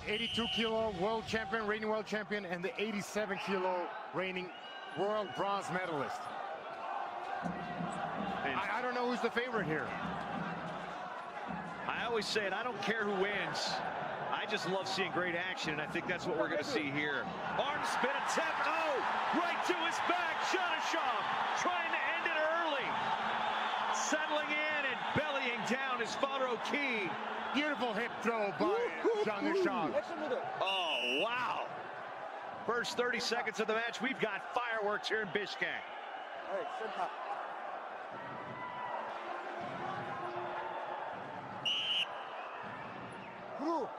82-kilo world champion, reigning world champion, and the 87-kilo reigning world bronze medalist. I don't know who's the favorite here. I always say it, I don't care who wins. I just love seeing great action, and I think that's what we're going to see here. Arm spin attempt, oh, right to his back. Janishov trying to end it early. Settling in and bellying down is Faruqi. Beautiful hip throw by Janishov. Oh, wow. First 30 seconds of the match, we've got fireworks here in Bishkek.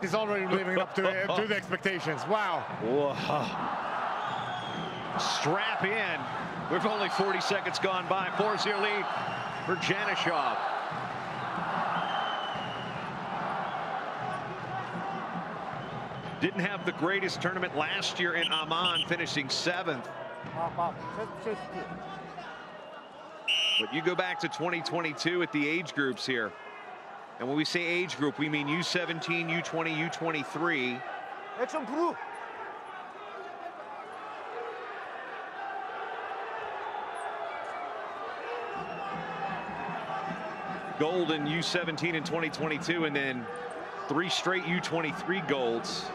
He's already living up to the expectations. Wow. Whoa. Strap in. We've only 40 seconds gone by. 4-0 lead for Janishov. Didn't have the greatest tournament last year in Amman, finishing 7th. But you go back to 2022 at the age groups here. And when we say age group, we mean U17, U20, U23. Action, Blue. Gold in U17 in 2022, and then 3 straight U23 golds.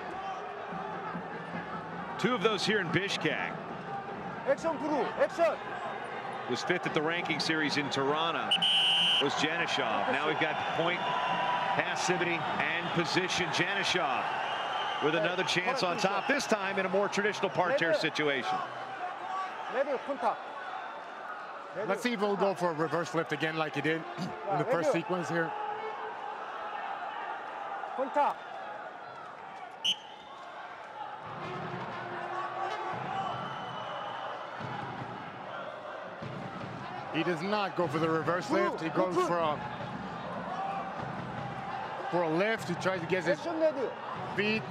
2 of those here in Bishkek. Action, Blue. Action. Was 5th at the ranking series in Tirana. Was Janishov. Now we've got point, passivity, and position. Janishov with another chance on top, this time in a more traditional parterre situation. Let's see if he'll go for a reverse lift again like he did in the first sequence here. He does not go for the reverse lift. He goes for a lift. He tries to get his feet.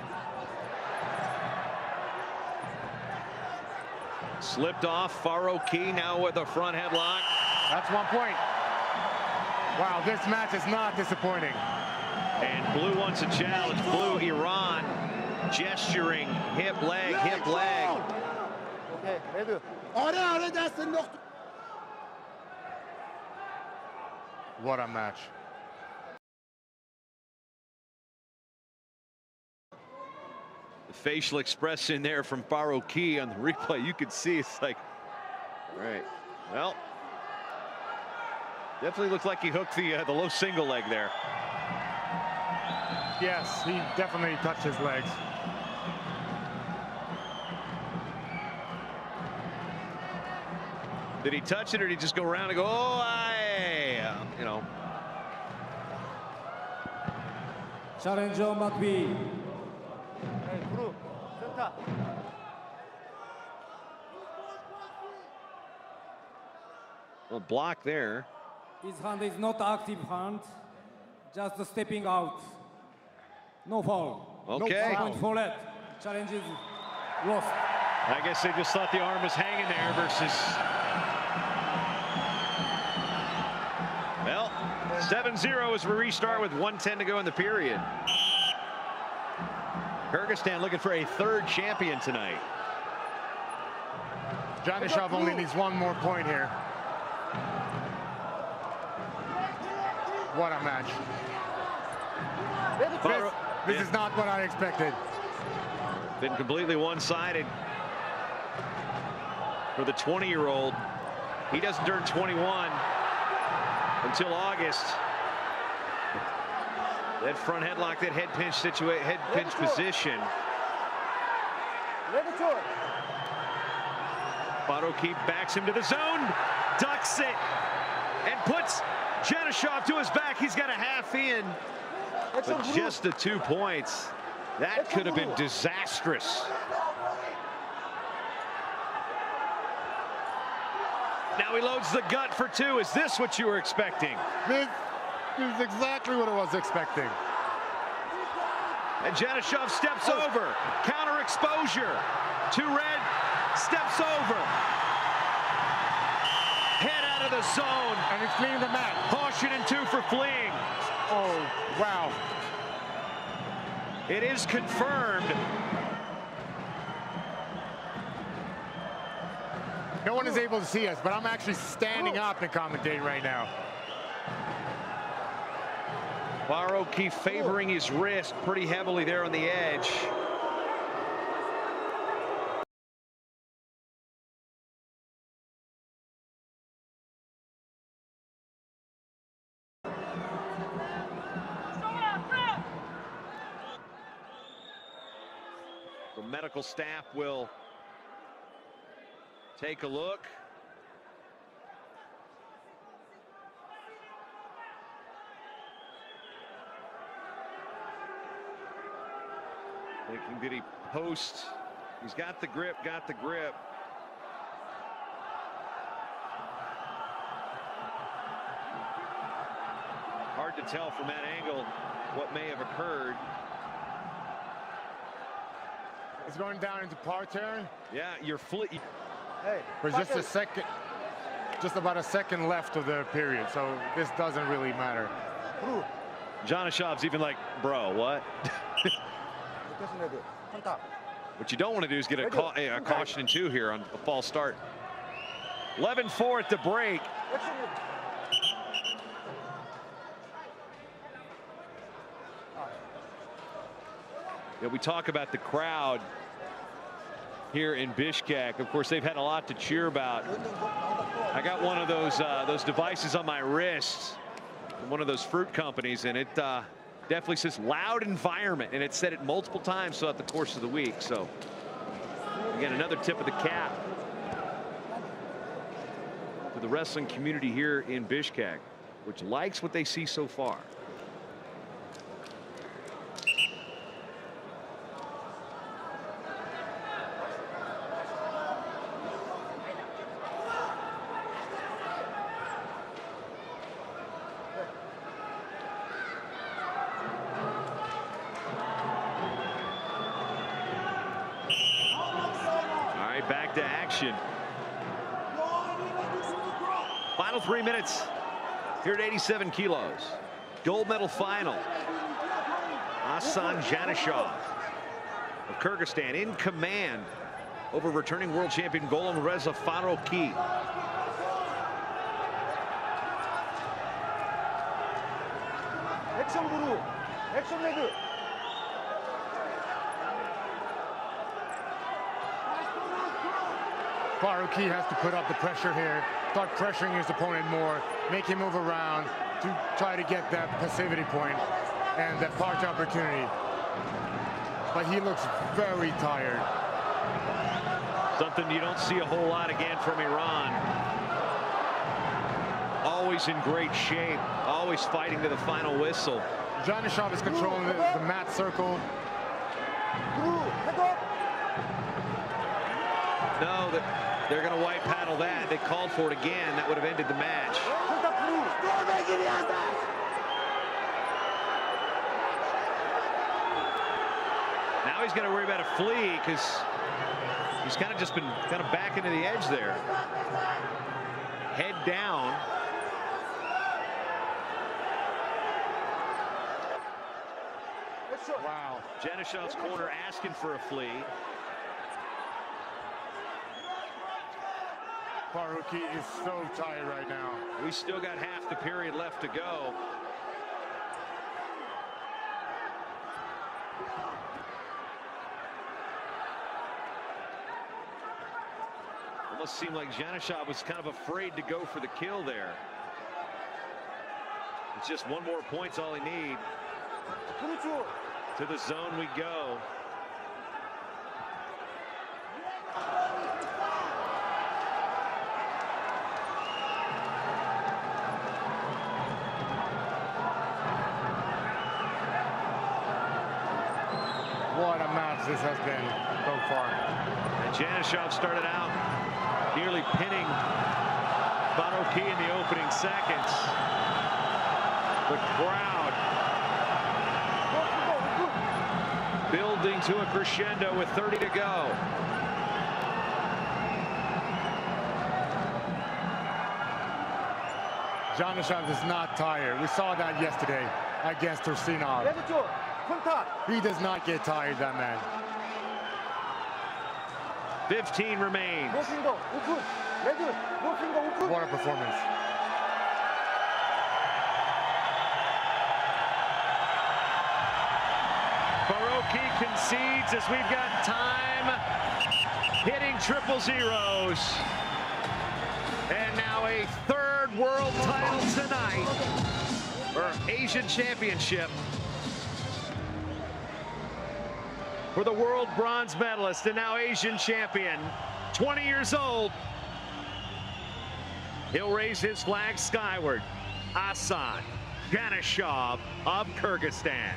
Slipped off. Faruqi now with a front headlock. That's 1 point. Wow, this match is not disappointing. And Blue wants a challenge. Blue, Iran, gesturing, hip, leg, hip, leg. What a match. The facial expression there from Faruqi on the replay, you could see it's like, all right, well, definitely looked like he hooked the low single leg there. Yes, he definitely touched his legs. Did he touch it, or did he just go around and go, oh, you know? Challenger McBee. Well, block there. His hand is not active hand, just stepping out. No foul. Okay. No point for that. Challenge is lost. I guess they just thought the arm was hanging there versus. Well, 7-0 as we restart with 1:10 to go in the period. Kyrgyzstan looking for a 3rd champion tonight. Janishov only needs 1 more point here. What a match. This is not what I expected. Been completely one-sided for the 20-year-old. He doesn't turn 21 until August. That front headlock, that head pinch position. Faruqi backs him to the zone, ducks it, and puts Janishov to his back. He's got a half in, but just the 2 points. That could have been disastrous. Now he loads the gut for 2. Is this what you were expecting? This is exactly what I was expecting. And Janishov steps over. Counter exposure. 2 red, steps over. Head out of the zone. And he's cleaning the mat. Caution and 2 for fleeing. Oh, wow. It is confirmed. No one is able to see us, but I'm actually standing up and commentating right now. Farouki favoring his wrist pretty heavily there on the edge. The medical staff will take a look. Thinking, did he post? He's got the grip, got the grip. Hard to tell from that angle what may have occurred. It's going down into parterre. Yeah, you're Hey, There's just a second, just about a second left of the period, so this doesn't really matter. 프루. Janashov's even like, bro, what? 로테이션 레드. 컨탑. What you don't want to do is get a caution in two here on a false start. 11-4 at the break. 액션 레드. Yeah, we talk about the crowd here in Bishkek. Of course, they've had a lot to cheer about. I got one of those devices on my wrist, one of those fruit companies, and it definitely says loud environment, and it said it multiple times throughout the course of the week. So again, another tip of the cap to the wrestling community here in Bishkek, which likes what they see so far. Back to action. Final 3 minutes here at 87 kilos. Gold medal final. Ahsan Janashov of Kyrgyzstan in command over returning world champion Golomreza Farouki. 액션 브루. 액션 레드. Farouki has to put up the pressure here, start pressuring his opponent more, make him move around to try to get that passivity point and that parch opportunity. But he looks very tired. Something you don't see a whole lot again from Iran. Always in great shape, always fighting to the final whistle. Janashov is controlling the mat circle. 브루. 헤더. No, they're going to white paddle that. They called for it again. That would have ended the match. 컨탑 브루. Now he's got to worry about a flea because he's kind of just been kind of back into the edge there. Head down. 액션. Wow. Janashov's corner asking for a flea. Farouki is so tired right now. We still got half the period left to go. Almost seemed like Janashov was kind of afraid to go for the kill there. It's just one more point's all he need. 브루추. To the zone we go. What a match this has been so far. And Janashov started out nearly pinning Farouki in the opening seconds. The crowd building to a crescendo with 30 to go. Janashov is not tired. We saw that yesterday against Tursinov. 레드 쪽. 컨택. He does not get tired, that man. 15 remains. 노핑더 오픈. 레드. 노핑더 오픈. What a performance. Baroki concedes as we've got time, hitting triple zeros. And now a third world title tonight, or Asian Championship, for the world bronze medalist and now Asian champion, 20 years old. He'll raise his flag skyward. Ahsan Janashov of Kyrgyzstan.